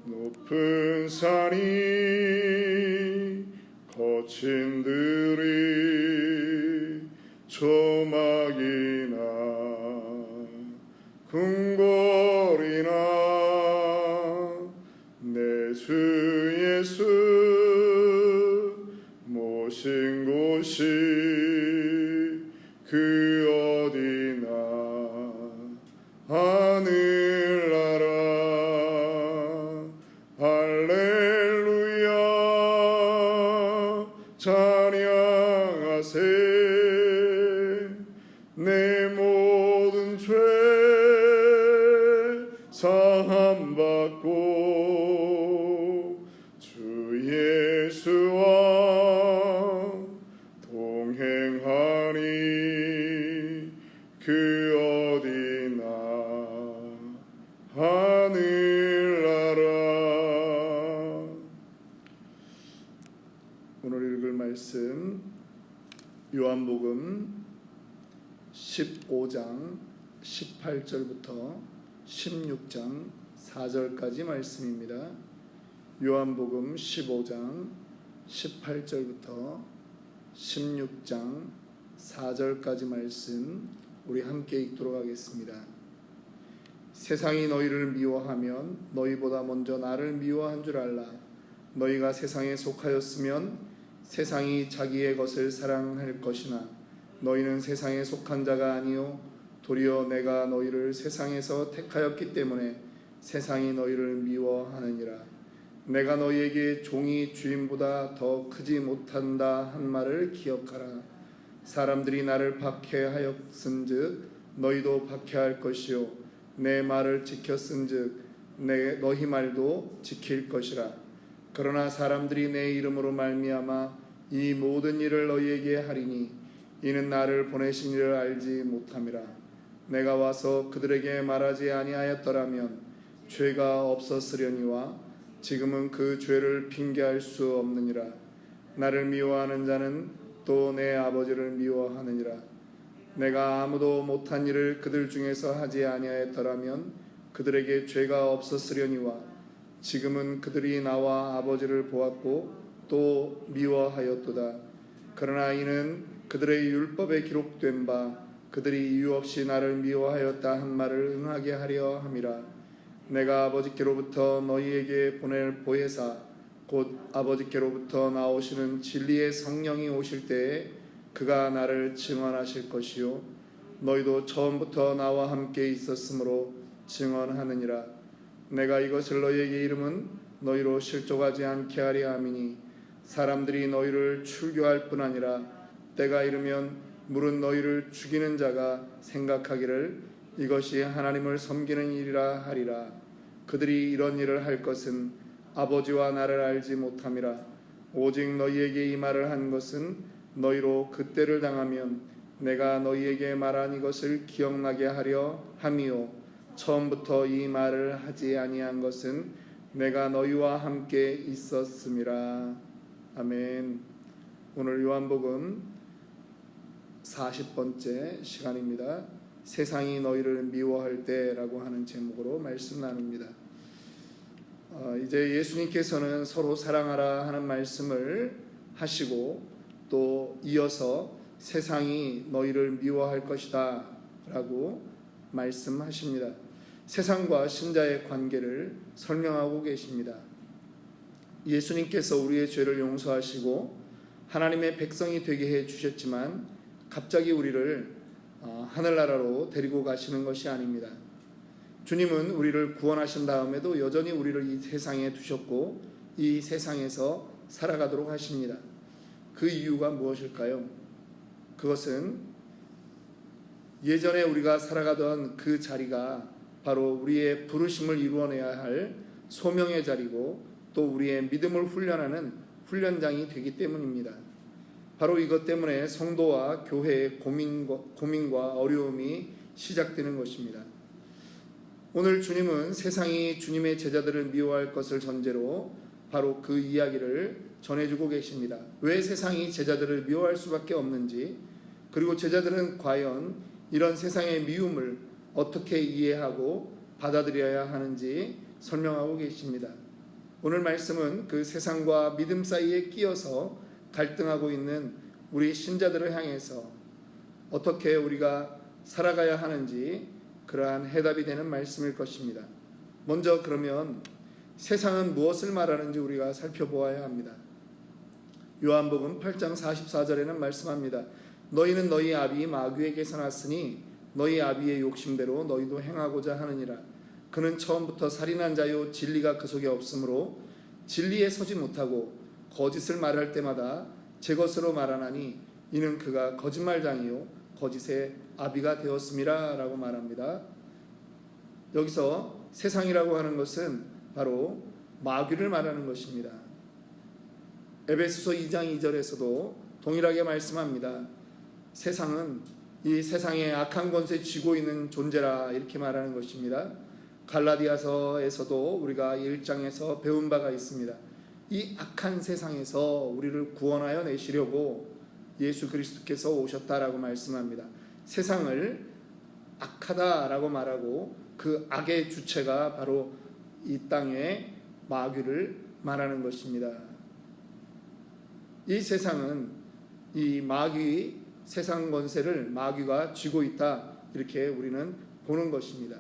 높은 산이 거친 들이 조막이나 궁궐이나 내 주 예수 모신 곳이 그 어디나 하늘나라 할렐루야 찬양하세 내 모든 죄 사함받고 주 예수와 동행하니 그 어디나 하늘나라. 오늘 읽을 말씀 요한복음 15장 18절부터 16장 4절까지 말씀입니다. 요한복음 15장 18절부터 16장 4절까지 말씀 우리 함께 읽도록 하겠습니다. 세상이 너희를 미워하면 너희보다 먼저 나를 미워한 줄 알라. 너희가 세상에 속하였으면 세상이 자기의 것을 사랑할 것이나 너희는 세상에 속한 자가 아니요 도리어 내가 너희를 세상에서 택하였기 때문에 세상이 너희를 미워하느니라. 내가 너희에게 종이 주인보다 더 크지 못한다 한 말을 기억하라. 사람들이 나를 박해하였은즉 너희도 박해할 것이요 내 말을 지켰은즉 너희 말도 지킬 것이라. 그러나 사람들이 내 이름으로 말미암아 이 모든 일을 너희에게 하리니 이는 나를 보내신 이를 알지 못함이라. 내가 와서 그들에게 말하지 아니하였더라면 죄가 없었으려니와 지금은 그 죄를 핑계할 수 없느니라. 나를 미워하는 자는 또 내 아버지를 미워하느니라. 내가 아무도 못한 일을 그들 중에서 하지 아니하였더라면 그들에게 죄가 없었으려니와 지금은 그들이 나와 아버지를 보았고 또 미워하였도다. 그러나 이는 그들의 율법에 기록된 바 그들이 이유 없이 나를 미워하였다 한 말을 응하게 하려 함이라. 내가 아버지께로부터 너희에게 보낼 보혜사 곧 아버지께로부터 나오시는 진리의 성령이 오실 때에 그가 나를 증언하실 것이요 너희도 처음부터 나와 함께 있었으므로 증언하느니라. 내가 이것을 너희에게 이름은 너희로 실족하지 않게 하려 함이니 사람들이 너희를 출교할 뿐 아니라 때가 이르면 물은 너희를 죽이는 자가 생각하기를 이것이 하나님을 섬기는 일이라 하리라. 그들이 이런 일을 할 것은 아버지와 나를 알지 못함이라. 오직 너희에게 이 말을 한 것은 너희로 그때를 당하면 내가 너희에게 말한 이것을 기억나게 하려 함이요 처음부터 이 말을 하지 아니한 것은 내가 너희와 함께 있었음이라. 아멘. 오늘 요한복음 40번째 시간입니다. 세상이 너희를 미워할 때라고 하는 제목으로 말씀 나눕니다. 이제 예수님께서는 서로 사랑하라 하는 말씀을 하시고 또 이어서 세상이 너희를 미워할 것이다 라고 말씀하십니다. 세상과 신자의 관계를 설명하고 계십니다. 예수님께서 우리의 죄를 용서하시고 하나님의 백성이 되게 해 주셨지만 갑자기 우리를 하늘나라로 데리고 가시는 것이 아닙니다. 주님은 우리를 구원하신 다음에도 여전히 우리를 이 세상에 두셨고 이 세상에서 살아가도록 하십니다. 그 이유가 무엇일까요? 그것은 예전에 우리가 살아가던 그 자리가 바로 우리의 부르심을 이루어내야 할 소명의 자리고 또 우리의 믿음을 훈련하는 훈련장이 되기 때문입니다. 바로 이것 때문에 성도와 교회의 고민과 어려움이 시작되는 것입니다. 오늘 주님은 세상이 주님의 제자들을 미워할 것을 전제로 바로 그 이야기를 전해주고 계십니다. 왜 세상이 제자들을 미워할 수밖에 없는지, 그리고 제자들은 과연 이런 세상의 미움을 어떻게 이해하고 받아들여야 하는지 설명하고 계십니다. 오늘 말씀은 그 세상과 믿음 사이에 끼어서 갈등하고 있는 우리 신자들을 향해서 어떻게 우리가 살아가야 하는지 그러한 해답이 되는 말씀일 것입니다. 먼저 그러면 세상은 무엇을 말하는지 우리가 살펴보아야 합니다. 요한복음 8장 44절에는 말씀합니다. 너희는 너희 아비 마귀에게서 났으니 너희 아비의 욕심대로 너희도 행하고자 하느니라. 그는 처음부터 살인한 자요 진리가 그 속에 없으므로 진리에 서지 못하고 거짓을 말할 때마다 제 것으로 말하나니 이는 그가 거짓말장이요 거짓의 아비가 되었음이라 라고 말합니다. 여기서 세상이라고 하는 것은 바로 마귀를 말하는 것입니다. 에베소서 2장 2절에서도 동일하게 말씀합니다. 세상은 이 세상의 악한 권세 쥐고 있는 존재라 이렇게 말하는 것입니다. 갈라디아서에서도 우리가 1장에서 배운 바가 있습니다. 이 악한 세상에서 우리를 구원하여 내시려고 예수 그리스도께서 오셨다라고 말씀합니다. 세상을 악하다라고 말하고 그 악의 주체가 바로 이 땅의 마귀를 말하는 것입니다. 이 세상은 이 마귀 세상 권세를 마귀가 쥐고 있다 이렇게 우리는 보는 것입니다.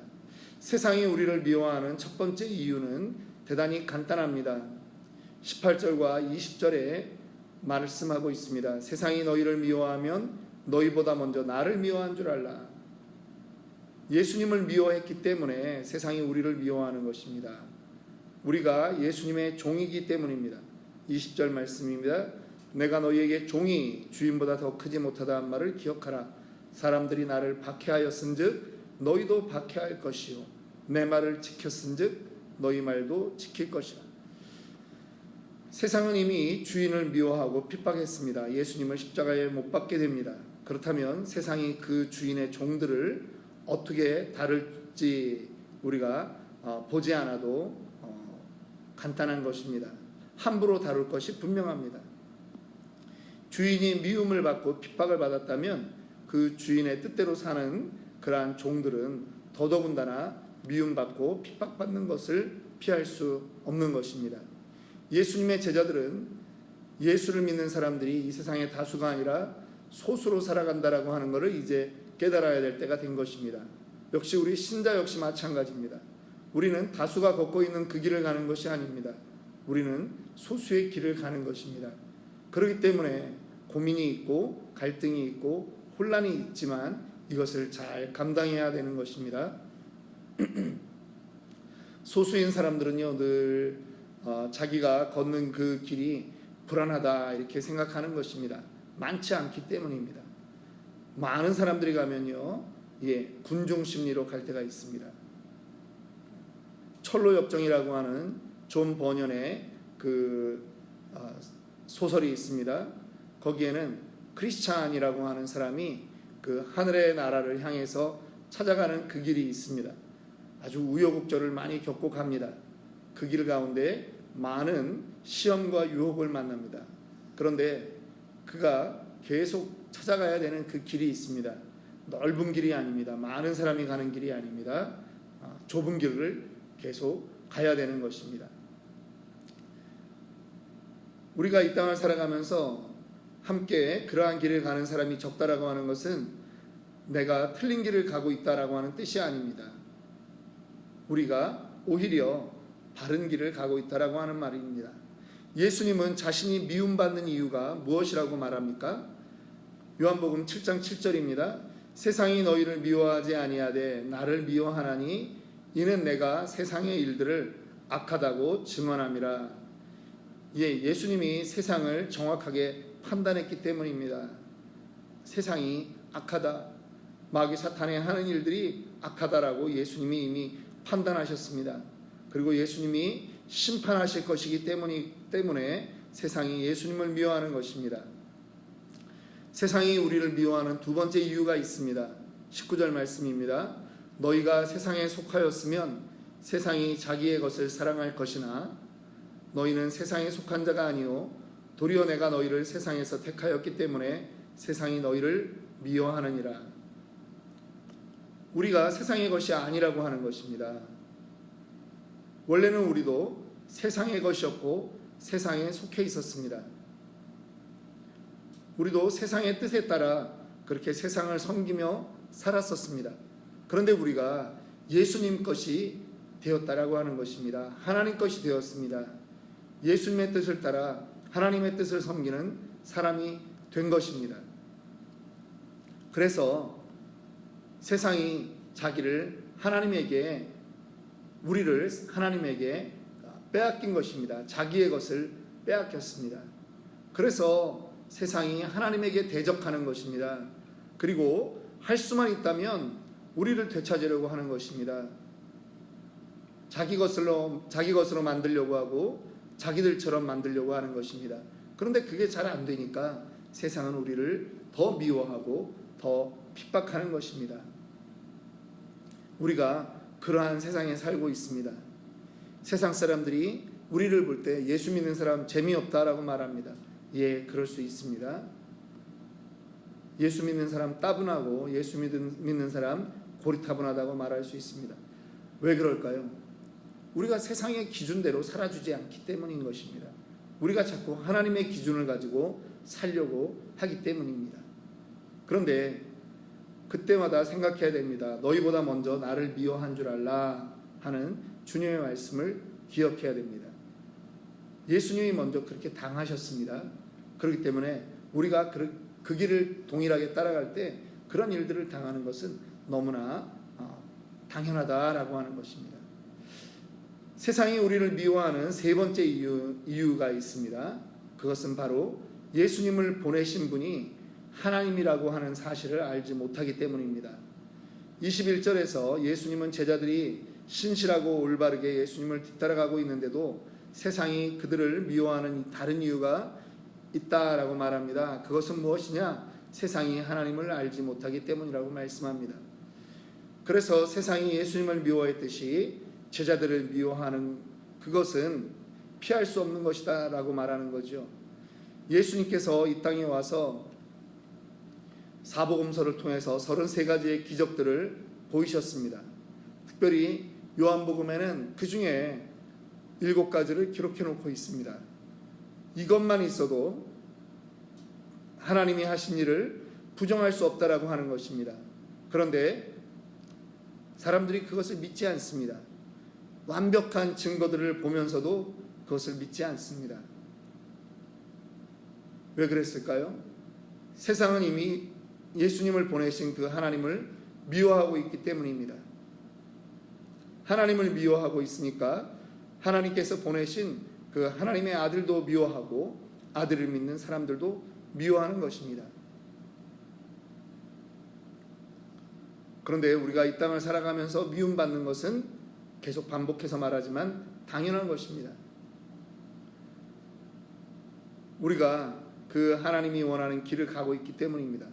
세상이 우리를 미워하는 첫 번째 이유는 대단히 간단합니다. 18절과 20절에 말씀하고 있습니다. 세상이 너희를 미워하면 너희보다 먼저 나를 미워한 줄 알라. 예수님을 미워했기 때문에 세상이 우리를 미워하는 것입니다. 우리가 예수님의 종이기 때문입니다. 20절 말씀입니다. 내가 너희에게 종이 주인보다 더 크지 못하다는 말을 기억하라. 사람들이 나를 박해하였은즉 너희도 박해할 것이요 내 말을 지켰은즉 너희 말도 지킬 것이라. 세상은 이미 주인을 미워하고 핍박했습니다. 예수님을 십자가에 못 박게 됩니다. 그렇다면 세상이 그 주인의 종들을 어떻게 다룰지 우리가 보지 않아도 간단한 것입니다. 함부로 다룰 것이 분명합니다. 주인이 미움을 받고 핍박을 받았다면 그 주인의 뜻대로 사는 그러한 종들은 더더군다나 미움받고 핍박받는 것을 피할 수 없는 것입니다. 예수님의 제자들은 예수를 믿는 사람들이 이 세상의 다수가 아니라 소수로 살아간다라고 하는 것을 이제 깨달아야 될 때가 된 것입니다. 역시 우리 신자 역시 마찬가지입니다. 우리는 다수가 걷고 있는 그 길을 가는 것이 아닙니다. 우리는 소수의 길을 가는 것입니다. 그렇기 때문에 고민이 있고 갈등이 있고 혼란이 있지만 이것을 잘 감당해야 되는 것입니다. 소수인 사람들은요 늘 자기가 걷는 그 길이 불안하다 이렇게 생각하는 것입니다. 많지 않기 때문입니다. 많은 사람들이 가면요 군중 심리로 갈 때가 있습니다. 철로 역정이라고 하는 존 버년의 그 소설이 있습니다. 거기에는 크리스찬이라고 하는 사람이 그 하늘의 나라를 향해서 찾아가는 그 길이 있습니다. 아주 우여곡절을 많이 겪고 갑니다. 그 길 가운데 많은 시험과 유혹을 만납니다. 그런데 그가 계속 찾아가야 되는 그 길이 있습니다. 넓은 길이 아닙니다. 많은 사람이 가는 길이 아닙니다. 좁은 길을 계속 가야 되는 것입니다. 우리가 이 땅을 살아가면서 함께 그러한 길을 가는 사람이 적다라고 하는 것은 내가 틀린 길을 가고 있다라고 하는 뜻이 아닙니다. 우리가 오히려 바른 길을 가고 있다라고 하는 말입니다. 예수님은 자신이 미움받는 이유가 무엇이라고 말합니까? 요한복음 7장 7절입니다. 세상이 너희를 미워하지 아니하되 나를 미워하나니 이는 내가 세상의 일들을 악하다고 증언함이라. 예수님이 세상을 정확하게 판단했기 때문입니다. 세상이 악하다, 마귀 사탄이 하는 일들이 악하다라고 예수님이 이미 판단하셨습니다. 그리고 예수님이 심판하실 것이기 때문에 세상이 예수님을 미워하는 것입니다. 세상이 우리를 미워하는 두 번째 이유가 있습니다. 19절 말씀입니다. 너희가 세상에 속하였으면 세상이 자기의 것을 사랑할 것이나 너희는 세상에 속한 자가 아니요 도리어 내가 너희를 세상에서 택하였기 때문에 세상이 너희를 미워하느니라. 우리가 세상의 것이 아니라고 하는 것입니다. 원래는 우리도 세상의 것이었고 세상에 속해 있었습니다. 우리도 세상의 뜻에 따라 그렇게 세상을 섬기며 살았었습니다. 그런데 우리가 예수님 것이 되었다라고 하는 것입니다. 하나님 것이 되었습니다. 예수님의 뜻을 따라 하나님의 뜻을 섬기는 사람이 된 것입니다. 그래서 세상이 자기를 하나님에게, 우리를 하나님에게 빼앗긴 것입니다. 자기의 것을 빼앗겼습니다. 그래서 세상이 하나님에게 대적하는 것입니다. 그리고 할 수만 있다면 우리를 되찾으려고 하는 것입니다. 자기 것으로 만들려고 하고 자기들처럼 만들려고 하는 것입니다. 그런데 그게 잘 안 되니까 세상은 우리를 더 미워하고 더 핍박하는 것입니다. 우리가 그러한 세상에 살고 있습니다. 세상 사람들이 우리를 볼 때 예수 믿는 사람 재미없다라고 말합니다. 예, 그럴 수 있습니다. 예수 믿는 사람 따분하고 예수 믿는 사람 고리타분하다고 말할 수 있습니다. 왜 그럴까요? 우리가 세상의 기준대로 살아주지 않기 때문인 것입니다. 우리가 자꾸 하나님의 기준을 가지고 살려고 하기 때문입니다. 그런데 그때마다 생각해야 됩니다. 너희보다 먼저 나를 미워한 줄 알라 하는 주님의 말씀을 기억해야 됩니다. 예수님이 먼저 그렇게 당하셨습니다. 그렇기 때문에 우리가 그 길을 동일하게 따라갈 때 그런 일들을 당하는 것은 너무나 당연하다라고 하는 것입니다. 세상이 우리를 미워하는 세 번째 이유가 있습니다. 그것은 바로 예수님을 보내신 분이 하나님이라고 하는 사실을 알지 못하기 때문입니다. 21절에서 예수님은 제자들이 신실하고 올바르게 예수님을 뒤따라가고 있는데도 세상이 그들을 미워하는 다른 이유가 있다라고 말합니다. 그것은 무엇이냐? 세상이 하나님을 알지 못하기 때문이라고 말씀합니다. 그래서 세상이 예수님을 미워했듯이 제자들을 미워하는 그것은 피할 수 없는 것이다 라고 말하는 거죠. 예수님께서 이 땅에 와서 사복음서를 통해서 33가지의 기적들을 보이셨습니다. 특별히 요한복음에는 그 중에 7가지를 기록해 놓고 있습니다. 이것만 있어도 하나님이 하신 일을 부정할 수 없다라고 하는 것입니다. 그런데 사람들이 그것을 믿지 않습니다. 완벽한 증거들을 보면서도 그것을 믿지 않습니다. 왜 그랬을까요? 세상은 이미 예수님을 보내신 그 하나님을 미워하고 있기 때문입니다. 하나님을 미워하고 있으니까 하나님께서 보내신 그 하나님의 아들도 미워하고 아들을 믿는 사람들도 미워하는 것입니다. 그런데 우리가 이 땅을 살아가면서 미움받는 것은 계속 반복해서 말하지만 당연한 것입니다. 우리가 그 하나님이 원하는 길을 가고 있기 때문입니다.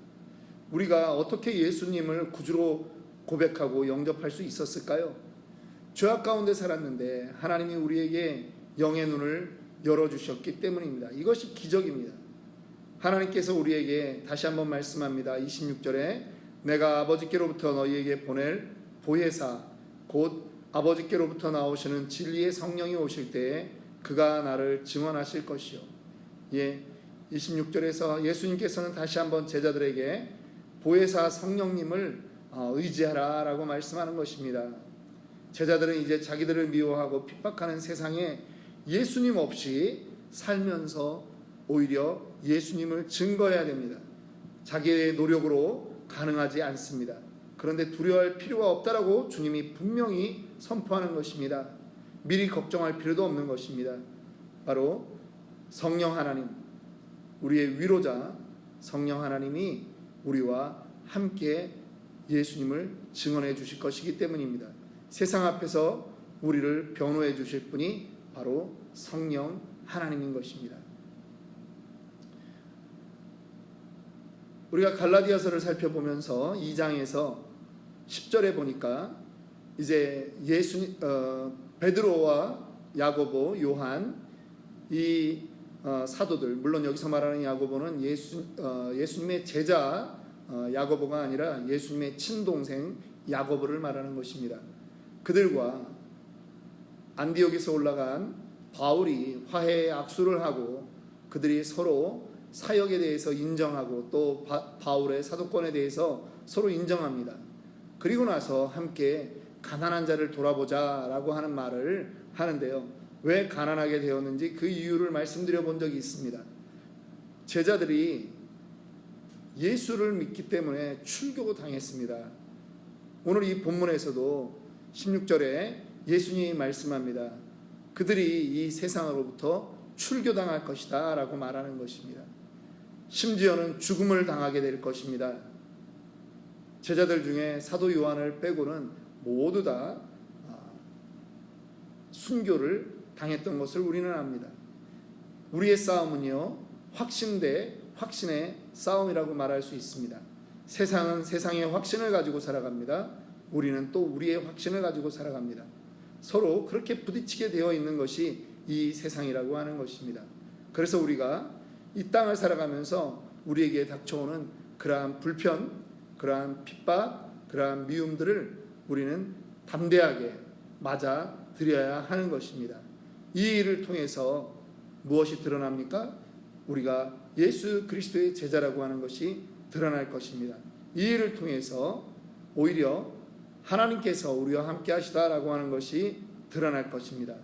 우리가 어떻게 예수님을 구주로 고백하고 영접할 수 있었을까요? 죄악 가운데 살았는데 하나님이 우리에게 영의 눈을 열어주셨기 때문입니다. 이것이 기적입니다. 하나님께서 우리에게 다시 한번 말씀합니다. 26절에 내가 아버지께로부터 너희에게 보낼 보혜사 곧 아버지께로부터 나오시는 진리의 성령이 오실 때에 그가 나를 증언하실 것이요. 예, 26절에서 예수님께서는 다시 한번 제자들에게 보혜사 성령님을 의지하라 라고 말씀하는 것입니다. 제자들은 이제 자기들을 미워하고 핍박하는 세상에 예수님 없이 살면서 오히려 예수님을 증거해야 됩니다. 자기의 노력으로 가능하지 않습니다. 그런데 두려워할 필요가 없다라고 주님이 분명히 선포하는 것입니다. 미리 걱정할 필요도 없는 것입니다. 바로 성령 하나님, 우리의 위로자 성령 하나님이 우리와 함께 예수님을 증언해 주실 것이기 때문입니다. 세상 앞에서 우리를 변호해 주실 분이 바로 성령 하나님인 것입니다. 우리가 갈라디아서를 살펴보면서 2장에서 10절에 보니까 이제 베드로와 야고보, 요한 이 사도들, 물론 여기서 말하는 야고보는 예수님의 제자 야고보가 아니라 예수님의 친동생 야고보를 말하는 것입니다. 그들과 안디옥에서 올라간 바울이 화해의 악수를 하고 그들이 서로 사역에 대해서 인정하고 또 바울의 사도권에 대해서 서로 인정합니다. 그리고 나서 함께 가난한 자를 돌아보자라고 하는 말을 하는데요. 왜 가난하게 되었는지 그 이유를 말씀드려 본 적이 있습니다. 제자들이 예수를 믿기 때문에 출교당했습니다. 오늘 이 본문에서도 16절에 예수님이 말씀합니다. 그들이 이 세상으로부터 출교당할 것이다 라고 말하는 것입니다. 심지어는 죽음을 당하게 될 것입니다. 제자들 중에 사도 요한을 빼고는 모두 다 순교를 당했던 것을 우리는 압니다. 우리의 싸움은요, 확신 대 확신의 싸움이라고 말할 수 있습니다. 세상은 세상의 확신을 가지고 살아갑니다. 우리는 또 우리의 확신을 가지고 살아갑니다. 서로 그렇게 부딪히게 되어 있는 것이 이 세상이라고 하는 것입니다. 그래서 우리가 이 땅을 살아가면서 우리에게 닥쳐오는 그러한 불편, 그러한 핍박, 그러한 미움들을 우리는 담대하게 맞아 드려야 하는 것입니다. 이 일을 통해서 무엇이 드러납니까? 우리가 예수 그리스도의 제자라고 하는 것이 드러날 것입니다. 이 일을 통해서 오히려 하나님께서 우리와 함께 하시다라고 하는 것이 드러날 것입니다.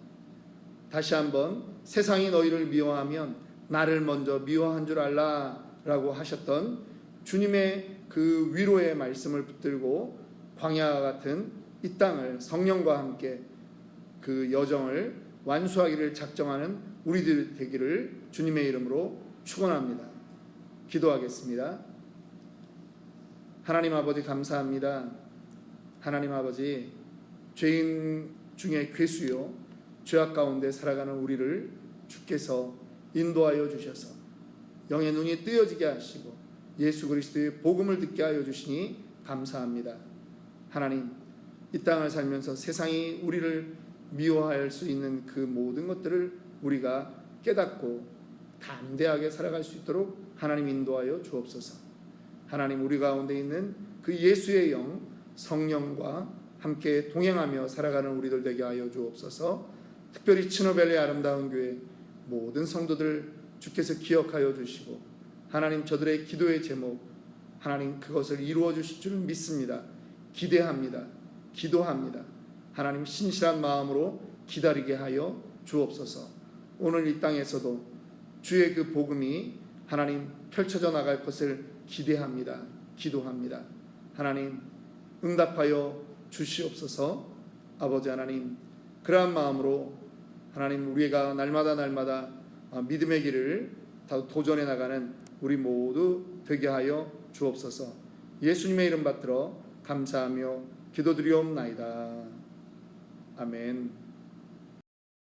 다시 한번 세상이 너희를 미워하면 나를 먼저 미워한 줄 알라라고 하셨던 주님의 그 위로의 말씀을 붙들고 광야와 같은 이 땅을 성령과 함께 그 여정을 완수하기를 작정하는 우리들 되기를 주님의 이름으로 축원합니다. 기도하겠습니다. 하나님 아버지 감사합니다. 하나님 아버지, 죄인 중에 괴수요 죄악 가운데 살아가는 우리를 주께서 인도하여 주셔서 영의 눈이 뜨여지게 하시고 예수 그리스도의 복음을 듣게 하여 주시니 감사합니다. 하나님, 이 땅을 살면서 세상이 우리를 미워할 수 있는 그 모든 것들을 우리가 깨닫고 담대하게 살아갈 수 있도록 하나님 인도하여 주옵소서. 하나님, 우리 가운데 있는 그 예수의 영 성령과 함께 동행하며 살아가는 우리들 되게 하여 주옵소서. 특별히 치노벨의 아름다운 교회 모든 성도들 주께서 기억하여 주시고 하나님, 저들의 기도의 제목 하나님 그것을 이루어 주실 줄 믿습니다. 기대합니다. 기도합니다. 하나님, 신실한 마음으로 기다리게 하여 주옵소서. 오늘 이 땅에서도 주의 그 복음이 하나님 펼쳐져 나갈 것을 기대합니다. 기도합니다. 하나님, 응답하여 주시옵소서. 아버지 하나님, 그러한 마음으로 하나님, 우리가 날마다 믿음의 길을 도전해 나가는 우리 모두 되게 하여 주옵소서. 예수님의 이름 받들어 감사하며 기도드리옵나이다. 아멘.